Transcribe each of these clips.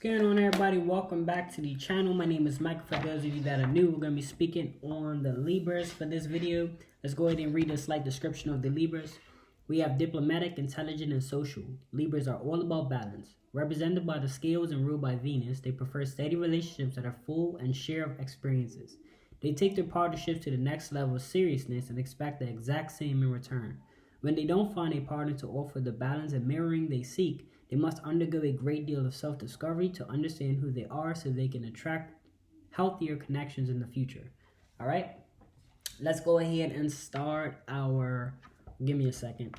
going on, everybody? Welcome back to the channel. My name is Michael. For those of you that are new, we're going to be speaking on the Libras for this video. Let's go ahead and read a slight description of the Libras. We have diplomatic, intelligent, and social. Libras are all about balance. Represented by the scales and ruled by Venus, they prefer steady relationships that are full and share of experiences. They take their partnerships to the next level of seriousness and expect the exact same in return. When they don't find a partner to offer the balance and mirroring they seek, they must undergo a great deal of self-discovery to understand who they are so they can attract healthier connections in the future. All right, let's go ahead and start our... Give me a second.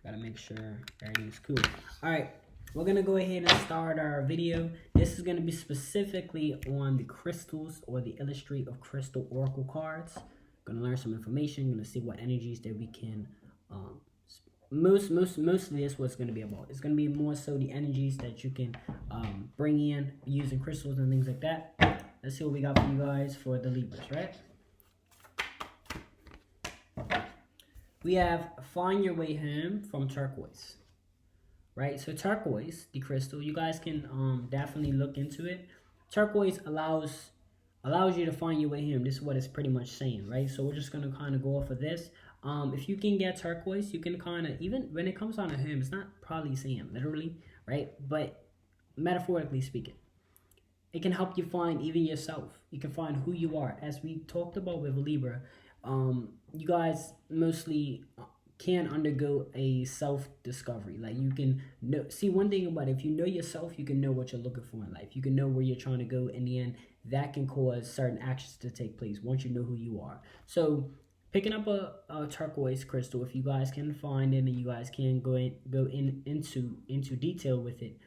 Gotta make sure everything's cool. All right, we're going to go ahead and start our video. This is going to be specifically on the crystals or the Illustrate of Crystal Oracle cards. Going to learn some information. Going to see what energies that we can... Mostly that's what it's going to be about. It's going to be more so the energies that you can bring in using crystals and things like that. Let's see what we got for you guys for the Libras, right? We have Find Your Way Home from Turquoise, right? So turquoise, the crystal, you guys can definitely look into it. Turquoise allows you to find your way home. This is what it's pretty much saying, right? So we're just going to kind of go off of this. If you can get turquoise, you can kind of, even when it comes on to home, it's not probably saying literally, right? But metaphorically speaking, it can help you find even yourself. You can find who you are. As we talked about with Libra, you guys mostly can undergo a self-discovery. Like you can know, see one thing about it, if you know yourself, you can know what you're looking for in life. You can know where you're trying to go. In the end, that can cause certain actions to take place once you know who you are. So picking up a turquoise crystal, if you guys can find it and you guys can go into detail with it,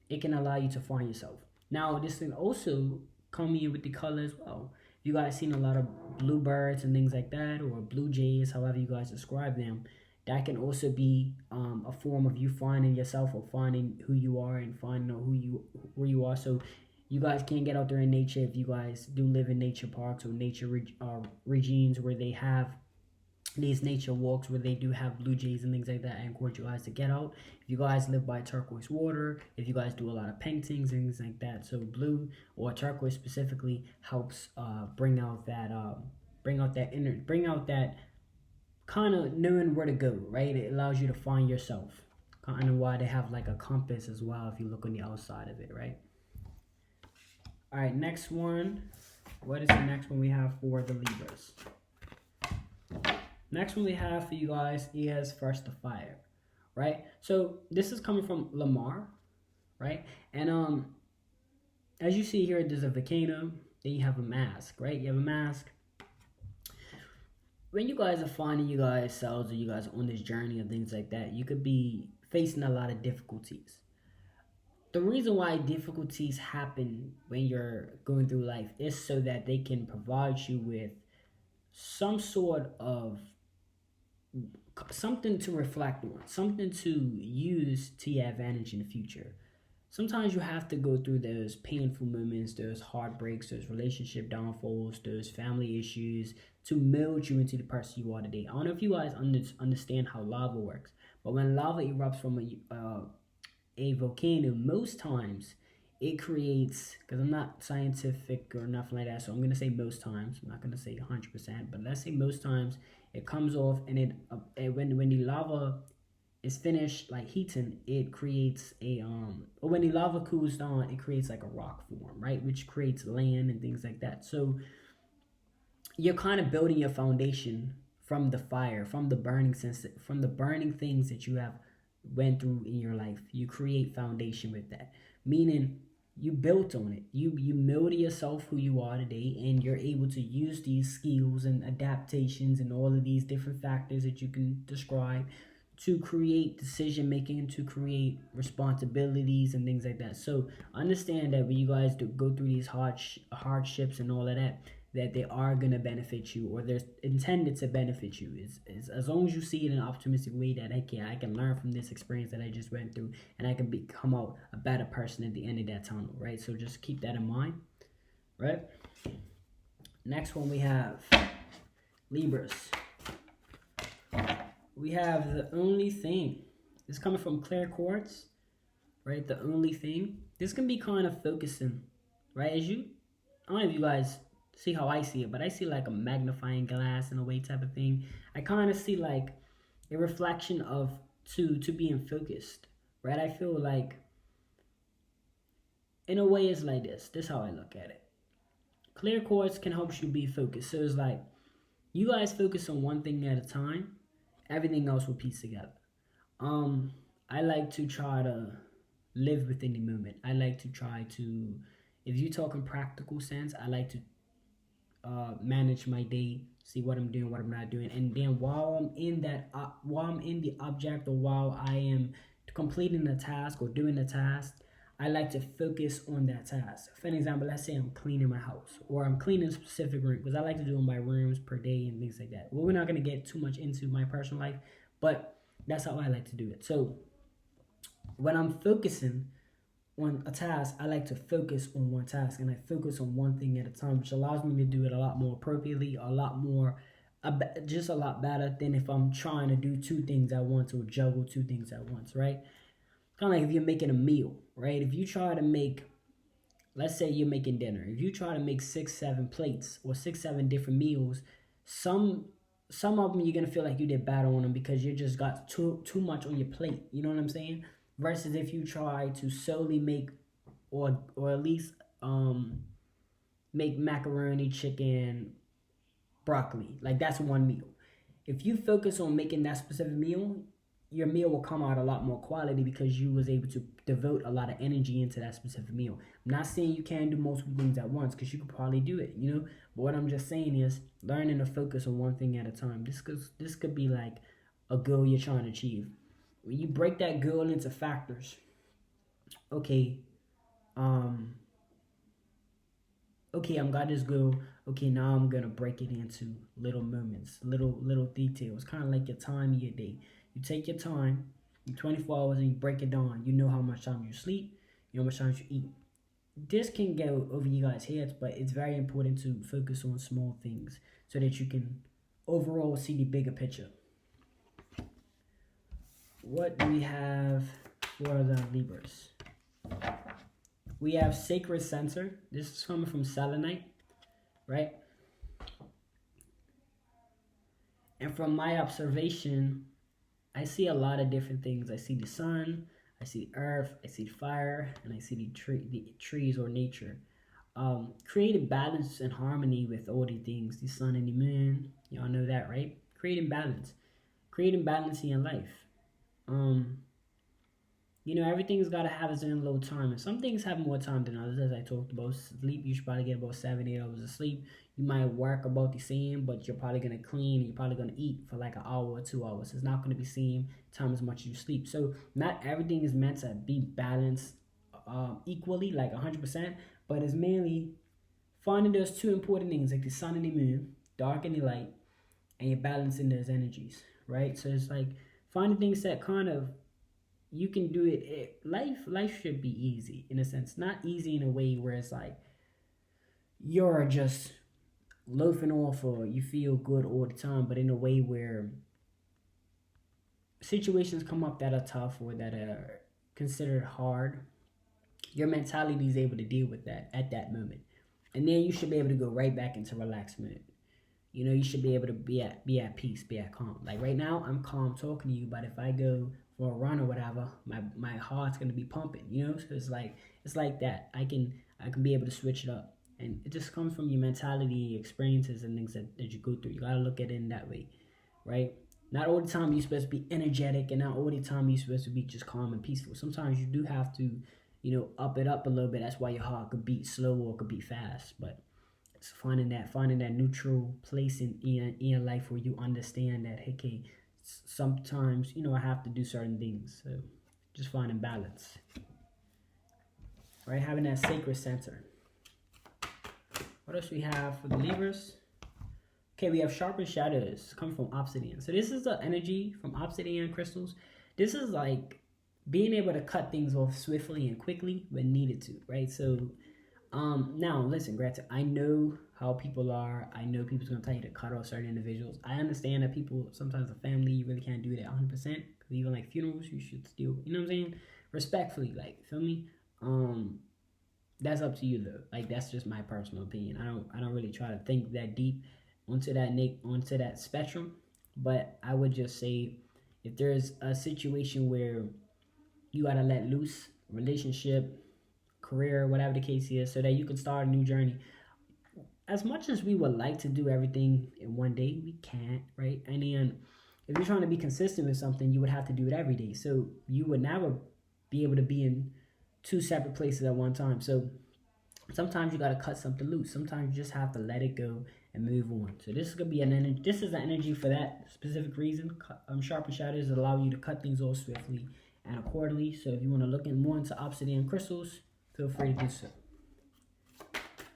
it can allow you to find yourself. Now, this can also come in with the color as well. You guys seen a lot of bluebirds and things like that, or blue jays, however you guys describe them. That can also be a form of you finding yourself or finding who you are and finding where you are. So you guys can get out there in nature if you guys do live in nature parks or nature regimes where they have these nature walks where they do have blue jays and things like that. I encourage you guys to get out. If you guys live by turquoise water, if you guys do a lot of paintings and things like that, so blue or turquoise specifically helps bring out that kind of knowing where to go, right? It allows you to find yourself. Kind of why they have like a compass as well if you look on the outside of it, right? All right, next one. What is the next one we have for the Libras? Next one we have for you guys is First the Fire, right? So this is coming from Lamar, right? And as you see here, there's a volcano. Then you have a mask, right? You have a mask. When you guys are finding you guys selves or you guys on this journey and things like that, you could be facing a lot of difficulties. The reason why difficulties happen when you're going through life is so that they can provide you with some sort of something to reflect on, something to use to your advantage in the future. Sometimes you have to go through those painful moments, those heartbreaks, those relationship downfalls, those family issues to mold you into the person you are today. I don't know if you guys understand how lava works, but when lava erupts from a volcano, most times it creates, because I'm not scientific or nothing like that, so I'm going to say most times. I'm not going to say 100%, but let's say most times it comes off, and when the lava is finished like heating, it creates or when the lava cools down, it creates like a rock form, right? Which creates land and things like that. So you're kind of building your foundation from the fire, from the burning things that you have went through in your life. You create foundation with that, meaning you built on it. You molded yourself who you are today, and you're able to use these skills and adaptations and all of these different factors that you can describe to create decision making, to create responsibilities and things like that. So understand that when you guys go through these hardships and all of that, that they are going to benefit you, or they're intended to benefit you. Is as long as you see it in an optimistic way, that I can learn from this experience that I just went through, and I can become out a better person at the end of that tunnel, right? So just keep that in mind, right? Next one we have Libras. We have The Only Thing. It's coming from Clear Quartz, right? The only thing, this can be kind of focusing, right? As you, I don't know if you guys see how I see it, but I see like a magnifying glass in a way type of thing. I kind of see like a reflection of to being focused, right? I feel like in a way it's like this. This is how I look at it. Clear quartz can help you be focused. So it's like you guys focus on one thing at a time, everything else will piece together. Um, I like to try to live within the moment. I like to try to, if you talk in practical sense, I like to manage my day, see what I'm doing, what I'm not doing, and then while I'm in the object, or while I am completing the task or doing the task, I like to focus on that task. For an example, let's say I'm cleaning my house or I'm cleaning a specific room, because I like to do my rooms per day and things like that. Well, we're not going to get too much into my personal life, but that's how I like to do it. So when I'm focusing on a task, I like to focus on one task, and I focus on one thing at a time, which allows me to do it a lot more appropriately, a lot more, just a lot better than if I'm trying to do two things at once or juggle two things at once, right? Kind of like if you're making a meal, right? If you try to make, let's say you're making dinner, if you try to make 6, 7 plates or 6, 7 different meals, some of them you're gonna feel like you did bad on them because you just got too much on your plate. You know what I'm saying? Versus if you try to solely make, or at least make macaroni, chicken, broccoli, like that's one meal. If you focus on making that specific meal, your meal will come out a lot more quality because you was able to devote a lot of energy into that specific meal. I'm not saying you can't do multiple things at once, because you could probably do it, you know. But what I'm just saying is learning to focus on one thing at a time. This could be like a goal you're trying to achieve. When you break that goal into factors, okay, um, okay, I'm got this goal. Okay, now I'm gonna break it into little moments, little details, kind of like your time of your day. You take your time, in 24 hours, and you break it down. You know how much time you sleep, you know how much time you eat. This can go over you guys' heads, but it's very important to focus on small things so that you can overall see the bigger picture. What do we have for the Libras? We have Sacred Center. This is coming from selenite, right? And from my observation, I see a lot of different things. I see the sun, I see the earth, I see the fire, and I see the trees or nature. Creating balance and harmony with all the things, the sun and the moon. Y'all know that, right? Creating balance in your life. You know, everything's got to have its own little time. And some things have more time than others, as I talked about. Sleep, you should probably get about 7, 8 hours of sleep. You might work about the same, but you're probably going to clean. And you're probably going to eat for like an hour or 2 hours. It's not going to be same time as much as you sleep. So not everything is meant to be balanced equally, like 100%. But it's mainly finding those two important things, like the sun and the moon, dark and the light, and you're balancing those energies, right? So it's like finding things that kind of you can do it. Life should be easy in a sense, not easy in a way where it's like you're just loafing off or you feel good all the time, but in a way where situations come up that are tough or that are considered hard, your mentality is able to deal with that at that moment, and then you should be able to go right back into relaxed mode. You know, you should be able to be at peace, be at calm. Like right now, I'm calm talking to you, but if I go for a run or whatever, my heart's gonna be pumping. You know, so it's like that. I can be able to switch it up, and it just comes from your mentality, experiences, and things that you go through. You gotta look at it in that way, right? Not all the time you're supposed to be energetic, and not all the time you're supposed to be just calm and peaceful. Sometimes you do have to, you know, up it up a little bit. That's why your heart could beat slow or could beat fast, but it's finding that neutral place in your life where you understand that, hey, okay, sometimes, you know, I have to do certain things. So just finding balance, right? Having that sacred center. What else we have for the Libras? Okay, we have sharpened shadows coming from obsidian. So this is the energy from obsidian crystals. This is like being able to cut things off swiftly and quickly when needed to, right? So now listen, granted, I know how people are. I know people's gonna tell you to cut off certain individuals. I understand that people, sometimes a family, you really can't do that 100%. Even like funerals, you should still, you know what I'm saying? respectfully, like, feel me? Um, that's up to you though. Like, that's just my personal opinion. I don't really try to think that deep onto that spectrum, but I would just say if there's a situation where you gotta let loose, relationship, career, whatever the case is, so that you can start a new journey. As much as we would like to do everything in one day, we can't, right? And then if you're trying to be consistent with something, you would have to do it every day. So you would never be able to be in two separate places at one time. So sometimes you got to cut something loose. Sometimes you just have to let it go and move on. So this is gonna be an energy. This is an energy for that specific reason. Sharpen shadows allow you to cut things off swiftly and accordingly. So if you want to look in more into obsidian crystals, feel free to do so.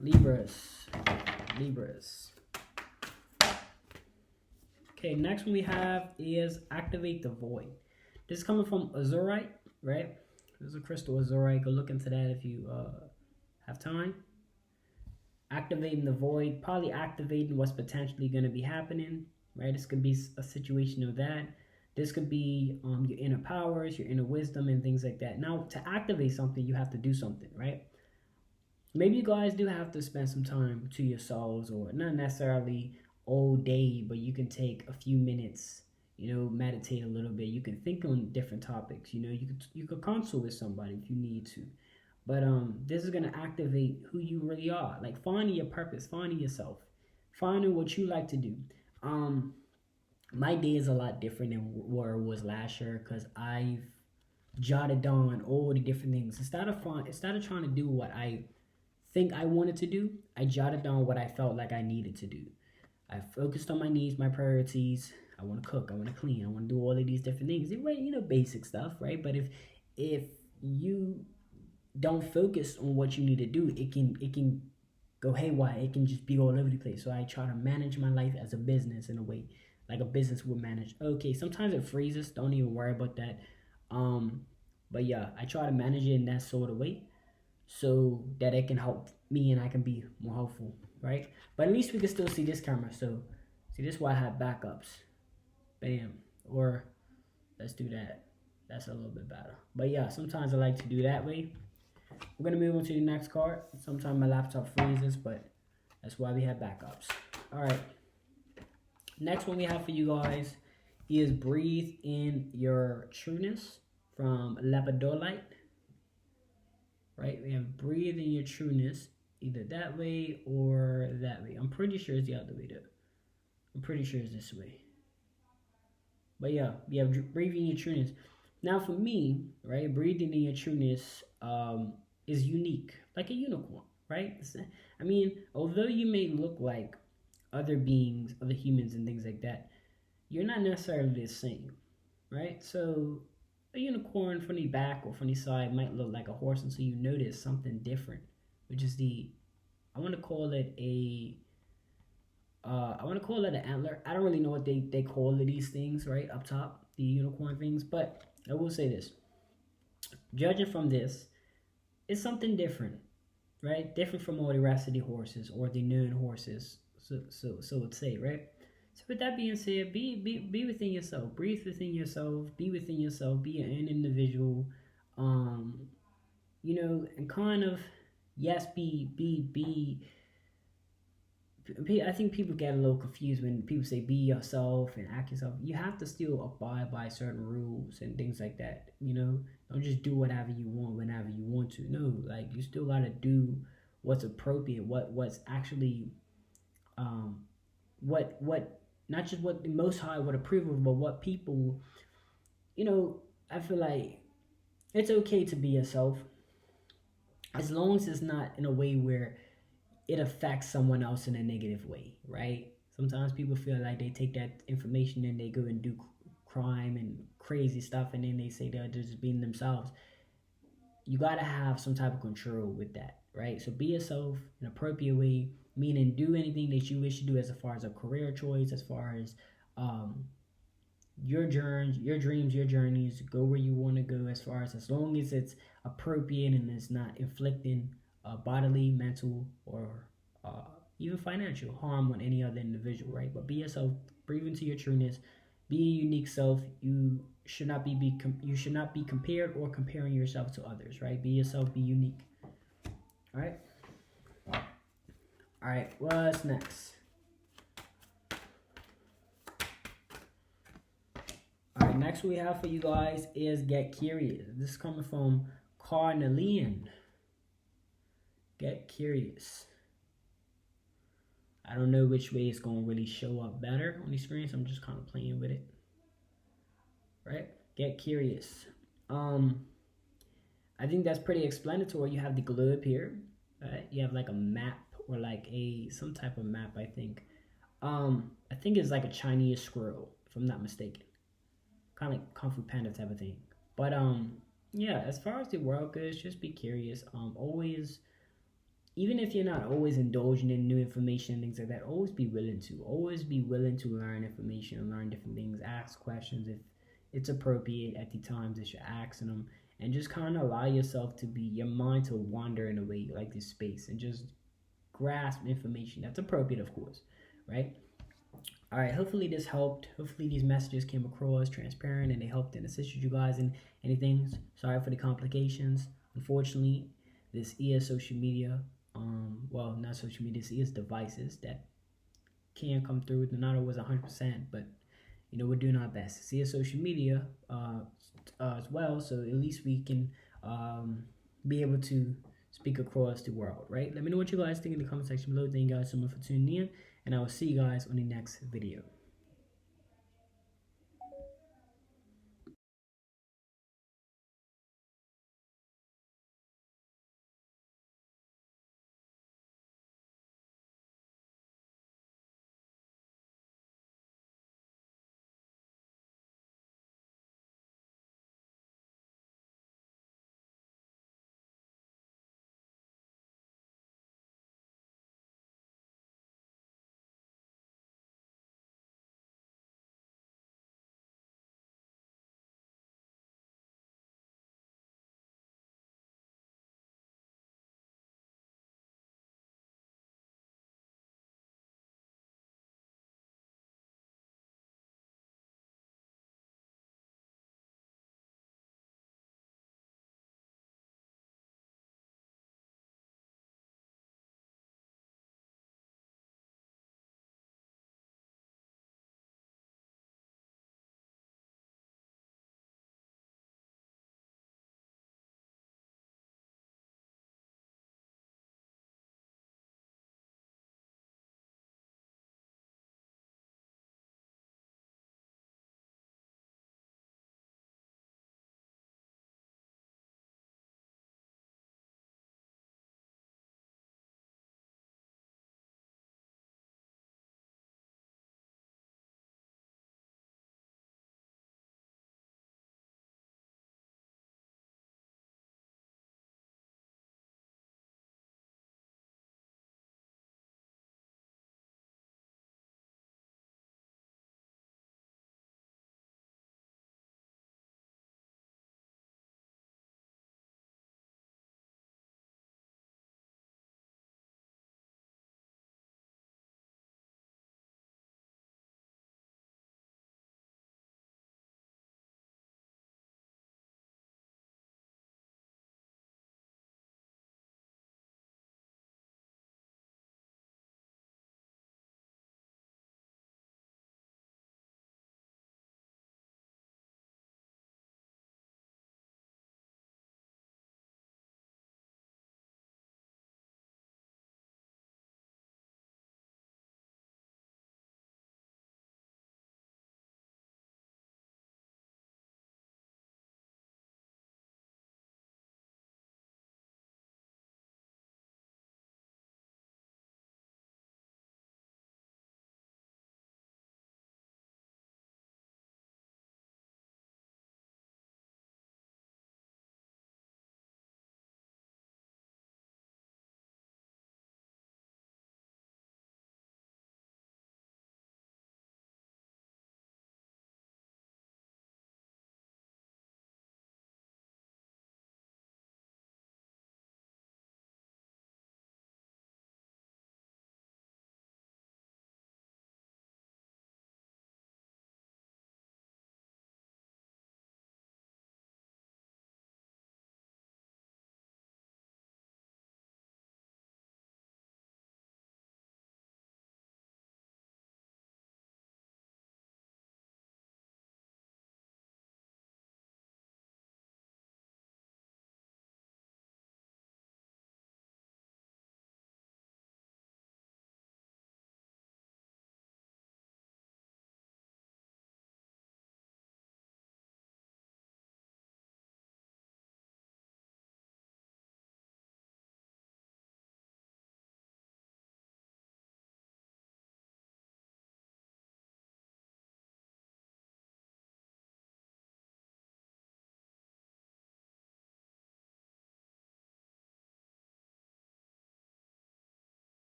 Libras, Libras. Okay, next one we have is activate the void. This is coming from azurite, right? There's a crystal azurite. Go look into that if you have time. Activating the void, probably activating what's potentially going to be happening, right? This could be a situation of that. This could be your inner powers, your inner wisdom, and things like that. Now, to activate something, you have to do something, right? Maybe you guys do have to spend some time to yourselves, or not necessarily all day, but you can take a few minutes, meditate a little bit. You can think on different topics. You could consult with somebody if you need to. But this is gonna activate who you really are. Like, finding your purpose, finding yourself, finding what you like to do. My day is a lot different than where it was last year because I've jotted down all the different things. Instead of trying to do what I think I wanted to do, I jotted down what I felt like I needed to do. I focused on my needs, my priorities. I want to cook, I want to clean, I want to do all of these different things. Basic stuff, right? But if you don't focus on what you need to do, it can go haywire. It can just be all over the place. So I try to manage my life as a business in a way, like a business would manage. Okay, sometimes it freezes. Don't even worry about that. But yeah, I try to manage it in that sort of way, so that it can help me and I can be more helpful, right? But at least we can still see this camera. So see, this is why I have backups. Bam. Or let's do that. That's a little bit better. But yeah, sometimes I like to do that way. We're going to move on to the next card. Sometimes my laptop freezes, but that's why we have backups. All right. Next one we have for you guys is Breathe in Your Trueness from Lepidolite. Right? We have Breathe in Your Trueness, either that way or that way. I'm pretty sure it's the other way, though. I'm pretty sure it's this way. But yeah, we have Breathe in Your Trueness. Now, for me, right, breathing in your trueness is unique, like a unicorn, right? I mean, although you may look like other beings, other humans, and things like that, you're not necessarily the same, right? So, a unicorn from the back or from the side might look like a horse until you notice something different, which is I want to call it an antler. I don't really know what they call these things, right, up top, the unicorn things, but I will say this. Judging from this, it's something different, right? Different from all the rest of the horses or the known horses, so let's say, right? So with that being said, be within yourself. Breathe within yourself. Be within yourself. Be an individual. And kind of, yes, be I think people get a little confused when people say be yourself and act yourself. You have to still abide by certain rules and things like that. Don't just do whatever you want whenever you want to. No, like, you still gotta do what's appropriate, what's actually, what not just what the Most High would approve of, but what people, I feel like it's okay to be yourself, as long as it's not in a way where it affects someone else in a negative way, right? Sometimes people feel like they take that information and they go and do crime and crazy stuff, and then they say they're just being themselves. You gotta have some type of control with that, right? So be yourself in an appropriate way, meaning do anything that you wish to do as far as a career choice, as far as your dreams, your journeys. Go where you want to go, as long as it's appropriate and it's not inflicting bodily, mental, or even financial harm on any other individual, right? But be yourself, breathe into your trueness, be a unique self. You you should not be compared or comparing yourself to others, right? Be yourself, be unique. All right. All right. What's next? All right. Next we have for you guys is get curious. This is coming from Carnelian. Get curious. I don't know which way it's gonna really show up better on the screen, so I'm just kind of playing with it. Right? Get curious. I think that's pretty explanatory. You have the globe here, right? You have like a map or like some type of map. I think it's like a Chinese scroll, if I'm not mistaken, kind of like Kung Fu Panda type of thing. But yeah, as far as the world goes, just be curious. Always, even if you're not always indulging in new information and things like that, always be willing to learn information and learn different things. Ask questions if it's appropriate at the times that you're asking them, and just kind of allow yourself to be your mind to wander in a way like this space and just grasp information that's appropriate, of course, right? All right, hopefully this helped. Hopefully these messages came across transparent and they helped and assisted you guys in anything. Sorry for the complications. Unfortunately, this is social media. Well, not social media, this is devices that can come through. They're not always 100%, but you know, we're doing our best. See social media as well, so at least we can be able to speak across the world, right? Let me know what you guys think in the comment section below. Thank you guys so much for tuning in, and I will see you guys on the next video.